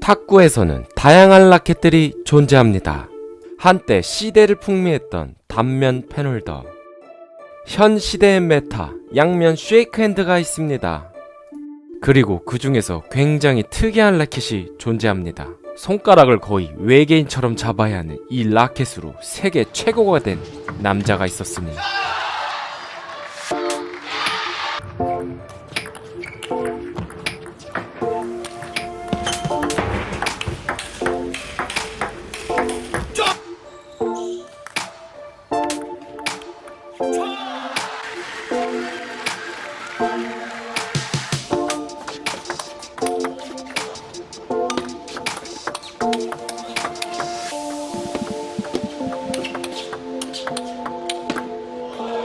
탁구에서는 다양한 라켓들이 존재합니다. 한때 시대를 풍미했던 단면 펜홀더, 현 시대의 메타 양면 쉐이크핸드가 있습니다. 그리고 그 중에서 굉장히 특이한 라켓이 존재합니다. 손가락을 거의 외계인처럼 잡아야 하는 이 라켓으로 세계 최고가 된 남자가 있었으니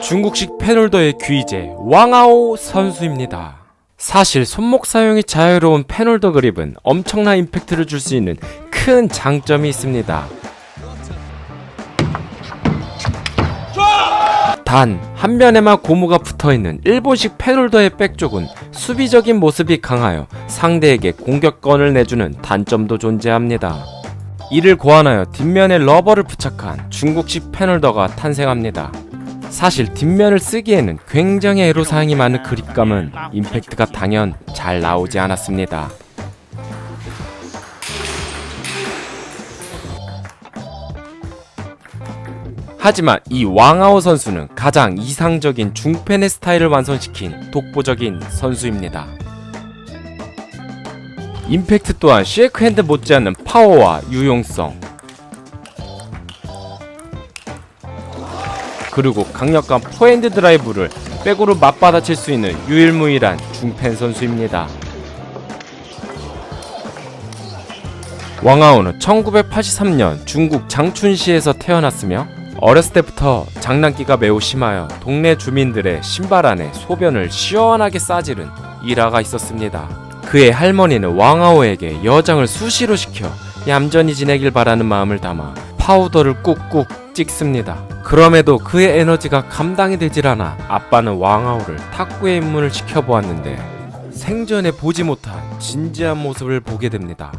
중국식 펜홀더의 귀재 왕아오 선수입니다. 사실 손목 사용이 자유로운 펜홀더 그립은 엄청난 임팩트를 줄 수 있는 큰 장점이 있습니다. 단 한 면에만 고무가 붙어있는 일본식 펜홀더의 백쪽은 수비적인 모습이 강하여 상대에게 공격권을 내주는 단점도 존재합니다. 이를 고안하여 뒷면에 러버를 부착한 중국식 펜홀더가 탄생합니다. 사실 뒷면을 쓰기에는 굉장히 애로사항이 많은 그립감은 임팩트가 당연 잘 나오지 않았습니다. 하지만 이 왕아오 선수는 가장 이상적인 중펜의 스타일을 완성시킨 독보적인 선수입니다. 임팩트 또한 쉐이크핸드 못지않는 파워와 유용성, 그리고 강력한 포핸드 드라이브를 백으로 맞받아칠 수 있는 유일무이한 중펜 선수입니다. 왕아오는 1983년 중국 장춘시에서 태어났으며 어렸을 때부터 장난기가 매우 심하여 동네 주민들의 신발 안에 소변을 시원하게 싸지른 일화가 있었습니다. 그의 할머니는 왕아오에게 여장을 수시로 시켜 얌전히 지내길 바라는 마음을 담아 파우더를 꾹꾹 찍습니다. 그럼에도 그의 에너지가 감당이 되질 않아 아빠는 왕아오를 탁구에 입문을 시켜보았는데 생전에 보지 못한 진지한 모습을 보게 됩니다.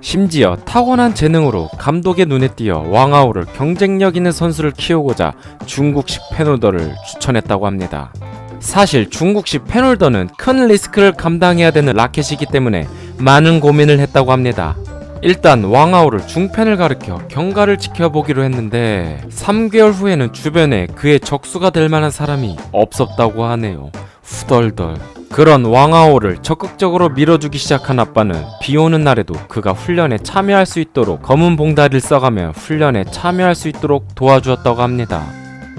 심지어 타고난 재능으로 감독의 눈에 띄어 왕아오를 경쟁력 있는 선수를 키우고자 중국식 펜홀더를 추천했다고 합니다. 사실 중국식 펜홀더는 큰 리스크를 감당해야 되는 라켓이기 때문에 많은 고민을 했다고 합니다. 일단 왕아오를 중펜을 가르쳐 경과를 지켜보기로 했는데 3개월 후에는 주변에 그의 적수가 될 만한 사람이 없었다고 하네요. 후덜덜. 그런 왕아오를 적극적으로 밀어주기 시작한 아빠는 비오는 날에도 그가 훈련에 참여할 수 있도록 검은 봉다리를 써가며 훈련에 참여할 수 있도록 도와주었다고 합니다.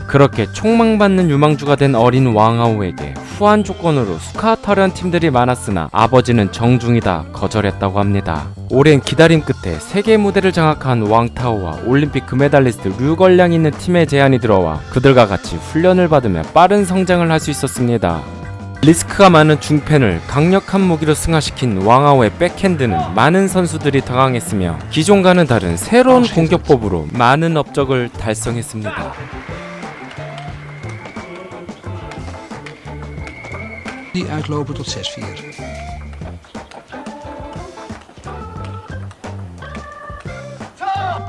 그렇게 촉망받는 유망주가 된 어린 왕아오에게 후한 조건으로 스카우트하려는 팀들이 많았으나 아버지는 정중이다 거절했다고 합니다. 오랜 기다림 끝에 세계 무대를 장악한 왕타오와 올림픽 금메달리스트 류걸량이 있는 팀에 제안이 들어와 그들과 같이 훈련을 받으며 빠른 성장을 할 수 있었습니다. 리스크가 많은 중펜을 강력한 무기로 승화시킨 왕아오의 백핸드는 많은 선수들이 당황했으며 기존과는 다른 새로운 공격법으로 많은 업적을 달성했습니다. Die uitlopen tot 6-4.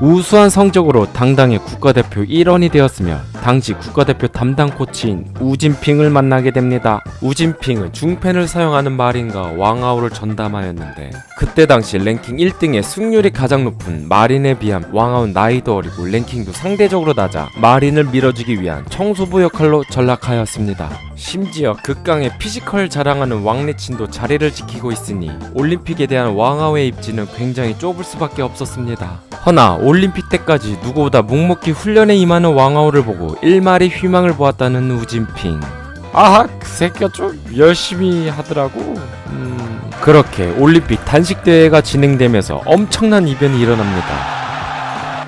우수한 성적으로 당당히 국가대표 일원이 되었으며 당시 국가대표 담당 코치인 우진핑을 만나게 됩니다. 우진핑은 중펜을 사용하는 마린과 왕아오를 전담하였는데 그때 당시 랭킹 1등의 승률이 가장 높은 마린에 비하면 왕아오는 나이도 어리고 랭킹도 상대적으로 낮아 마린을 밀어주기 위한 청소부 역할로 전락하였습니다. 심지어 극강의 피지컬을 자랑하는 왕리친도 자리를 지키고 있으니 올림픽에 대한 왕아오의 입지는 굉장히 좁을 수밖에 없었습니다. 허나 올림픽 때까지 누구보다 묵묵히 훈련에 임하는 왕아오를 보고 일말의 희망을 보았다는 우진핑. 아하, 그 새끼가 좀 열심히 하더라고. 그렇게 올림픽 단식대회가 진행되면서 엄청난 이변이 일어납니다.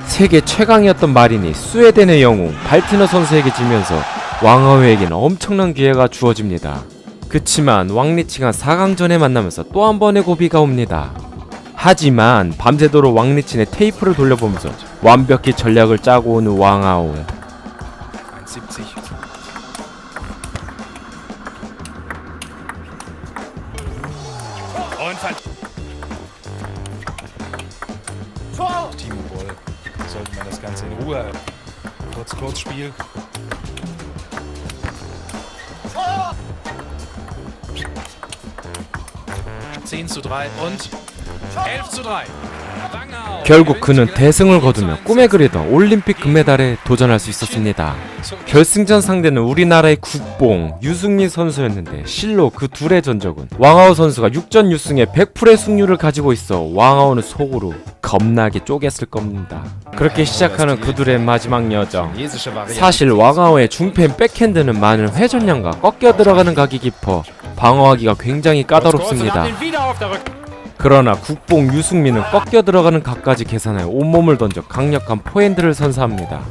세계 최강이었던 마린이 스웨덴의 영웅 발티너 선수에게 지면서 왕아오에게는 엄청난 기회가 주어집니다. 그치만 왕리치가 4강전에 만나면서 또 한 번의 고비가 옵니다. 하지만 밤새도록 왕리친의 테이프를 돌려보면서 완벽히 전략을 짜고 오는 왕아오. Timo Boll sollte man das Ganze in Ruhe. Kurzspiel. (10 zu 3) und 11 zu 3. 결국 그는 대승을 거두며 꿈에 그리던 올림픽 금메달에 도전할 수 있었습니다. 결승전 상대는 우리나라의 국뽕 유승민 선수였는데 실로 그 둘의 전적은 왕하오 선수가 6전 6승에 100%의 승률을 가지고 있어 왕하오는 속으로 겁나게 쪼갰을 겁니다. 그렇게 시작하는 그들의 마지막 여정. 사실 왕하오의 중펜 백핸드는 많은 회전량과 꺾여 들어가는 각이 깊어 방어하기가 굉장히 까다롭습니다. 그러나 국뽕 유승민은 꺾여 들어가는 각까지 계산하여 온몸을 던져 강력한 포핸드를 선사합니다.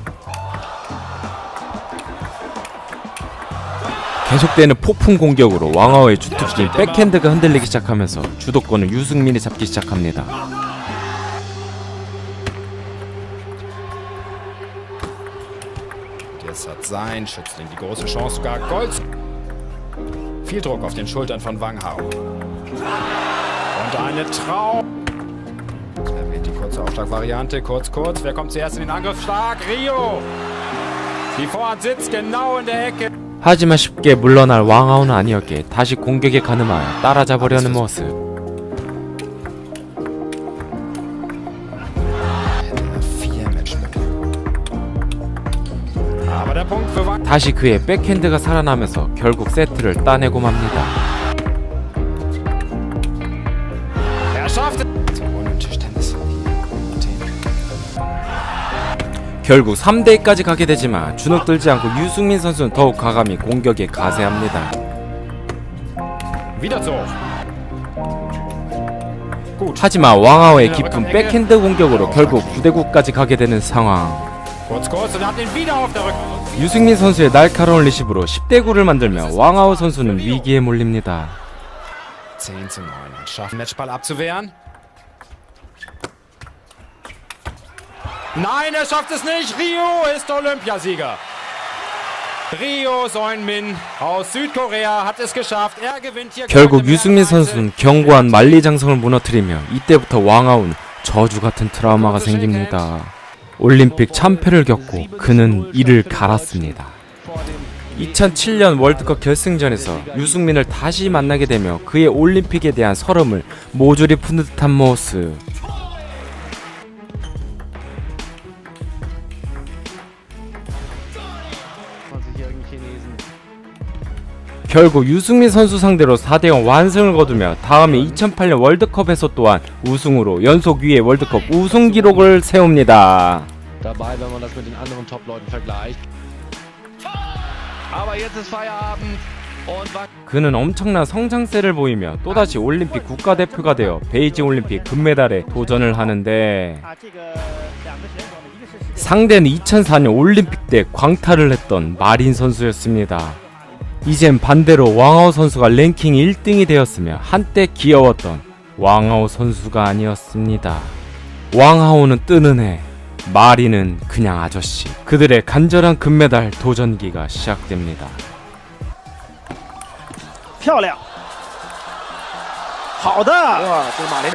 계속되는 폭풍 공격으로 왕하오의 주특기인 백핸드가 흔들리기 시작하면서 주도권을 유승민이 잡기 시작합니다. Das hat sein Schützling die große Chance, sogar Gold. Viel Druck auf den Schultern von Wang Hao. Und eine Traum. Er wählt die kurze Aufschlagvariante. Kurz. Wer kommt zuerst in den Angriff? Stark. Rio. Die Vorhand sitzt genau in der Ecke. 하지만 쉽게 물러날 왕하오는 아니었기에 다시 공격에 가늠하여 따라잡으려는 모습. 다시 그의 백핸드가 살아나면서 결국 세트를 따내고 맙니다. 결국 3대2까지 가게 되지만 주눅들지 않고 유승민 선수는 더욱 과감히 공격에 가세합니다. 하지만 왕하오의 깊은 백핸드 공격으로 결국 9대9까지 가게 되는 상황. 유승민 선수의 날카로운 리시브로 10대9를 만들며 왕하오 선수는 위기에 몰립니다. 10 zu 9. Schaffen Matchball abzuwehren. Nein, er schafft es nicht. Rio ist Olympiasieger. Rio Seung-min aus Südkorea hat es geschafft. Er gewinnt hier. 결국 유승민 선수는 견고한 만리장성을 무너뜨리며 이때부터 왕하오는 저주 같은 트라우마가 생깁니다. 올림픽 참패를 겪고 그는 이를 갈았습니다. 2007년 월드컵 결승전에서 유승민을 다시 만나게 되며 그의 올림픽에 대한 설움을 모조리 푸는 듯한 모습. 결국 유승민 선수 상대로 4대0 완승을 거두며 다음해 2008년 월드컵에서 또한 우승으로 연속 위의 월드컵 우승 기록을 세웁니다. Dabei, wenn man das mit den anderen Top-Leuten vergleicht. Aber jetzt ist Feierabend und 그는 엄청난 성장세를 보이며 또다시 올림픽 국가대표가 되어 베이징 올림픽 금메달에 도전을 하는데 상대는 2004년 올림픽 때 광탈을 했던 마린 선수였습니다. 이젠 반대로 왕하오 선수가 랭킹 1등이 되었으며 한때 귀여웠던 왕하오 선수가 아니었습니다. 왕하오는 뜨는 해, 마린은 그냥 아저씨. 그들의 간절한 금메달 도전기가 시작됩니다. 漂亮，好的，这是马林。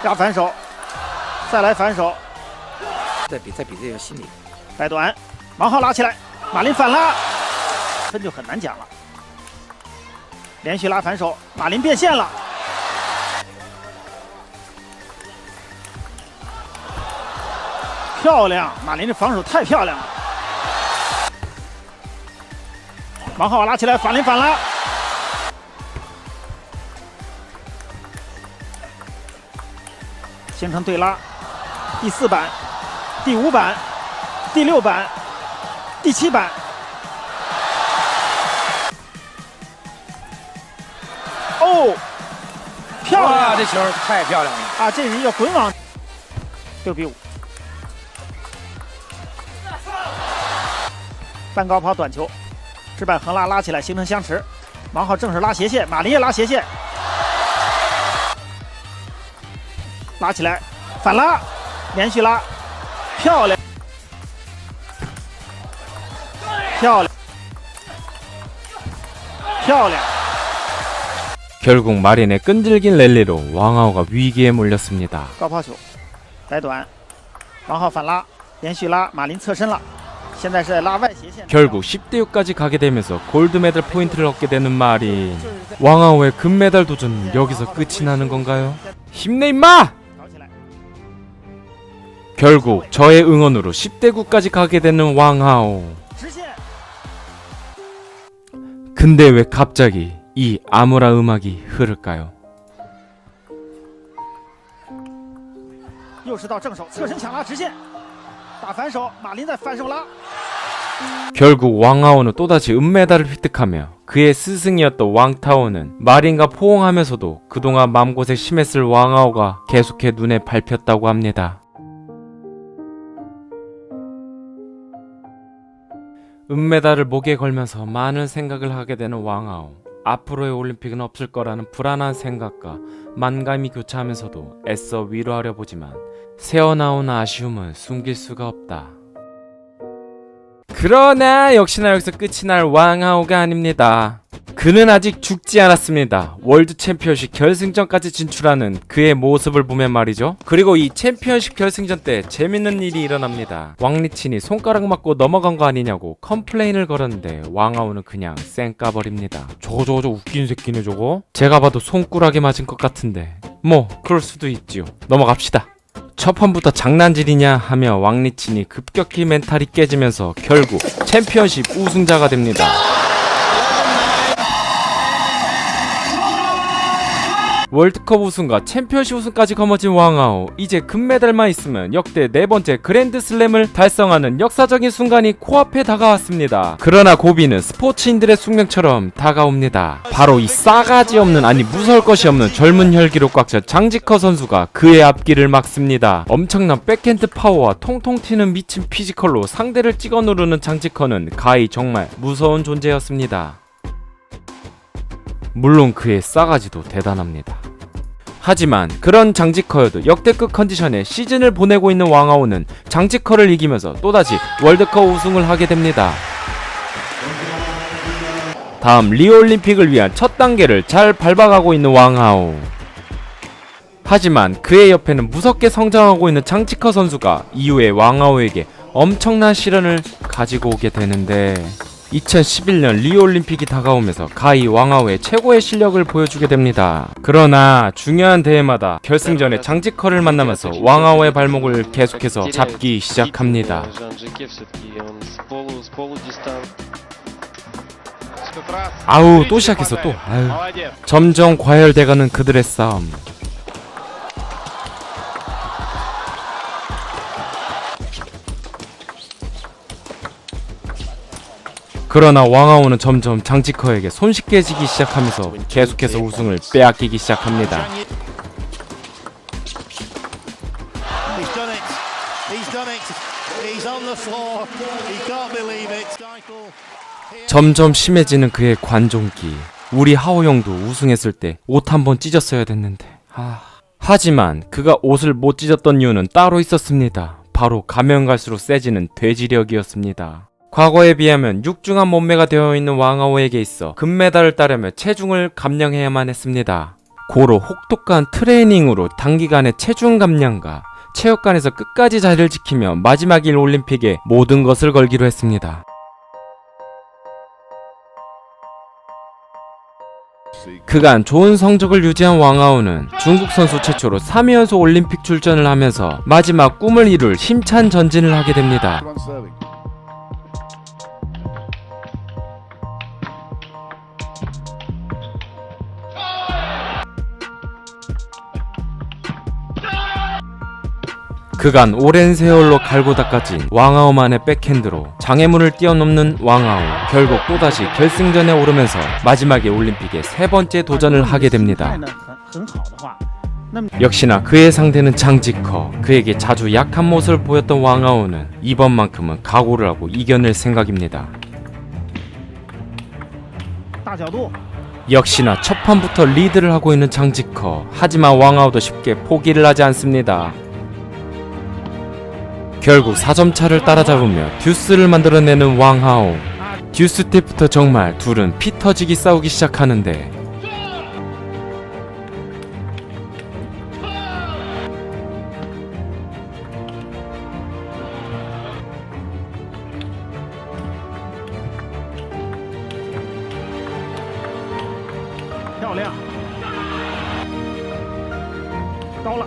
压反手，再来反手，在比这个心理。带短，王浩拉起来，马林反拉，分就很难讲了。连续拉反手，马林变线了。漂亮，马林的防守太漂亮了。王浩拉起来，马林反拉。形成对拉，第4板、第5板、第6板、第7板。哦，漂亮！哇，这球太漂亮了啊！这是一个滚网，6比5。半高抛短球，直板横拉拉起来形成相持。王浩正是拉斜线，马林也拉斜线，拉起来，反拉，连续拉，漂亮，漂亮。漂亮！ 결국 마린의 끈질긴 랠리로 왕하오가 위기에 몰렸습니다. 高抛球，摆短，王浩反拉，连续拉，马林侧身了，现在是拉外斜线。 결국 10대6까지 가게 되면서 골드메달 포인트를 얻게 되는 마린. 왕하오의 금메달 도전은 여기서 끝이 나는 건가요? 힘내 임마! 搞起来， 결국 저의 응원으로 10대9까지 가게 되는 왕하오. 直线， 근데 왜 갑자기 이 아무라 음악이 흐를까요? 又是到正手，侧身抢拉直线，打反手，马林在反手拉。 결국 왕하오는 또다시 은메달을 획득하며 그의 스승이었던 왕타오는 마린과 포옹하면서도 그동안 마음고생 심했을 왕하오가 계속해 눈에 밟혔다고 합니다. 은메달을 목에 걸면서 많은 생각을 하게 되는 왕하오. 앞으로의 올림픽은 없을 거라는 불안한 생각과 만감이 교차하면서도 애써 위로하려 보지만 새어나온 아쉬움은 숨길 수가 없다. 그러나 역시나 여기서 끝이 날 왕하오가 아닙니다. 그는 아직 죽지 않았습니다. 월드 챔피언십 결승전까지 진출하는 그의 모습을 보면 말이죠. 그리고 이 챔피언십 결승전 때 재밌는 일이 일어납니다. 왕리친이 손가락 맞고 넘어간 거 아니냐고 컴플레인을 걸었는데 왕하오는 그냥 쌩 까버립니다. 저거 웃긴 새끼네 저거. 제가 봐도 손가락에 맞은 것 같은데 뭐 그럴 수도 있지요. 넘어갑시다. 첫 판부터 장난질이냐 하며 왕리친이 급격히 멘탈이 깨지면서 결국 챔피언십 우승자가 됩니다. 월드컵 우승과 챔피언십 우승까지 거머쥔 왕하오. 이제 금메달만 있으면 역대 4번째 그랜드슬램을 달성하는 역사적인 순간이 코앞에 다가왔습니다. 그러나 고비는 스포츠인들의 숙명처럼 다가옵니다. 바로 이 싸가지 없는, 아니 무서울 것이 없는 젊은 혈기로 꽉 찬 장지커 선수가 그의 앞길을 막습니다. 엄청난 백핸드 파워와 통통 튀는 미친 피지컬로 상대를 찍어 누르는 장지커는 가히 정말 무서운 존재였습니다. 물론 그의 싸가지도 대단합니다. 하지만 그런 장지커여도 역대급 컨디션에 시즌을 보내고 있는 왕하오는 장지커를 이기면서 또다시 월드컵 우승을 하게 됩니다. 다음 리오올림픽을 위한 첫 단계를 잘 밟아가고 있는 왕하오. 하지만 그의 옆에는 무섭게 성장하고 있는 장지커 선수가 이후에 왕하오에게 엄청난 시련을 가지고 오게 되는데 2011년 리오올림픽이 다가오면서 가히 왕하오의 최고의 실력을 보여주게 됩니다. 그러나 중요한 대회마다 결승전에 장지커를 만나면서 왕하오의 발목을 계속해서 잡기 시작합니다. 아우 또 시작했어 또. 아유. 점점 과열돼가는 그들의 싸움. 그러나 왕하오는 점점 장지커에게 손쉽게 지기 시작하면서 계속해서 우승을 빼앗기기 시작합니다. 점점 심해지는 그의 관종기. 우리 하오 형도 우승했을 때 옷 한번 찢었어야 됐는데. 하지만 그가 옷을 못 찢었던 이유는 따로 있었습니다. 바로 가면 갈수록 세지는 돼지력이었습니다. 과거에 비하면 육중한 몸매가 되어있는 왕하오에게 있어 금메달을 따려면 체중을 감량해야만 했습니다. 고로 혹독한 트레이닝으로 단기간에 체중 감량과 체육관에서 끝까지 자리를 지키며 마지막 일 올림픽에 모든 것을 걸기로 했습니다. 그간 좋은 성적을 유지한 왕하오는 중국 선수 최초로 3회 연속 올림픽 출전을 하면서 마지막 꿈을 이룰 힘찬 전진을 하게 됩니다. 그간 오랜 세월로 갈고 닦아진 왕하오만의 백핸드로 장애물을 뛰어넘는 왕하오. 결국 또다시 결승전에 오르면서 마지막에 올림픽에 3번째 도전을 하게 됩니다. 역시나 그의 상대는 장지커. 그에게 자주 약한 모습을 보였던 왕하오는 이번만큼은 각오를 하고 이겨낼 생각입니다. 역시나 첫 판부터 리드를 하고 있는 장지커. 하지만 왕하오도 쉽게 포기를 하지 않습니다. 결국 4점 차를 따라잡으며 듀스를 만들어내는 왕하오. 듀스 때부터 정말 둘은 피 터지기 싸우기 시작하는데漂亮，高了。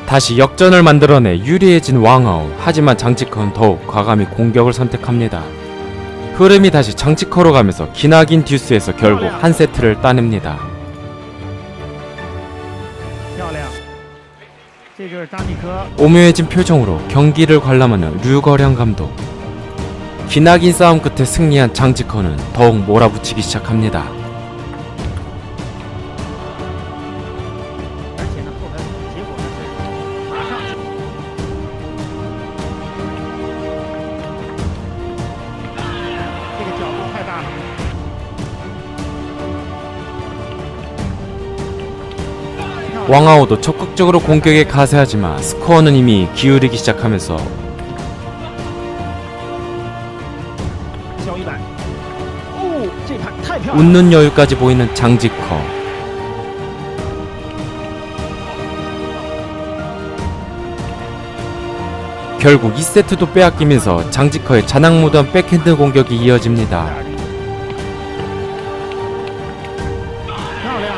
다시 역전을 만들어내 유리해진 왕아오. 하지만 장지커는 더욱 과감히 공격을 선택합니다. 흐름이 다시 장지커로 가면서 기나긴 듀스에서 결국 한 세트를 따냅니다. 漂亮，这就是张继科。 오묘해진 표정으로 경기를 관람하는 류거량 감독. 기나긴 싸움 끝에 승리한 장지커는 더욱 몰아붙이기 시작합니다. 而且呢，后来结果呢是马上。这个角度太大了。 왕아오도 적극적으로 공격에 가세하지만 스코어는 이미 기울이기 시작하면서 交一板，哦，这盘太漂亮了。 웃는 여유까지 보이는 장지커. 결국 2세트도 빼앗기면서 장지커의 자낙무도한 백핸드 공격이 이어집니다. 漂亮，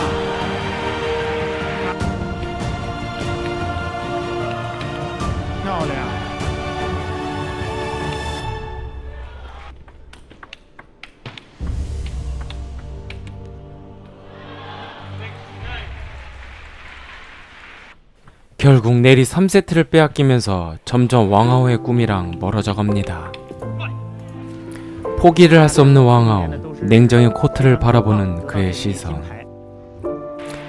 漂亮。 결국 내리 3세트를 빼앗기면서 점점 왕아오의 꿈이랑 멀어져 갑니다. 포기를 할 수 없는 왕아오. 냉정히 코트를 바라보는 그의 시선.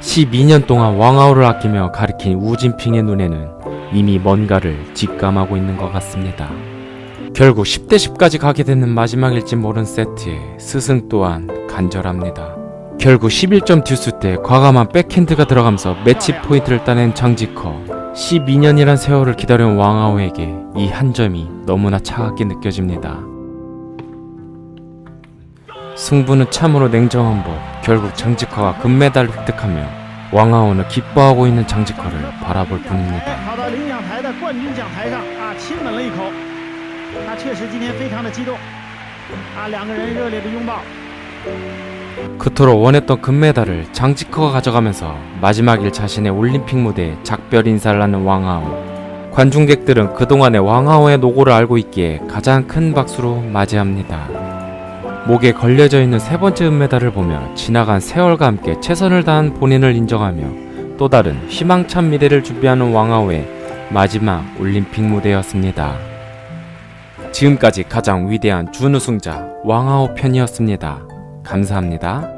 12년 동안 왕아오를 아끼며 가리킨 우진핑의 눈에는 이미 뭔가를 직감하고 있는 것 같습니다. 결국 10대 10까지 가게 되는 마지막일지 모른 세트에 스승 또한 간절합니다. 결국 11점 듀스 때 과감한 백핸드가 들어가면서 매치 포인트를 따낸 장지커. 12년이란 세월을 기다려온 왕아오에게 이 한 점이 너무나 차갑게 느껴집니다. 승부는 참으로 냉정한 법. 결국 장지커가 금메달을 획득하며 왕아오는 기뻐하고 있는 장지커를 바라볼 哎， 뿐입니다. 跑到领奖台的冠军讲台上啊，亲吻了一口。他确实今天非常的激动啊，两个人热烈的拥抱。 그토록 원했던 금메달을 장지커가 가져가면서 마지막일 자신의 올림픽 무대에 작별 인사를 하는 왕아오. 관중객들은 그동안의 왕아오의 노고를 알고 있기에 가장 큰 박수로 맞이합니다. 목에 걸려져 있는 세 번째 은메달을 보며 지나간 세월과 함께 최선을 다한 본인을 인정하며 또 다른 희망찬 미래를 준비하는 왕아오의 마지막 올림픽 무대였습니다. 지금까지 가장 위대한 준우승자 왕아오 편이었습니다. 감사합니다.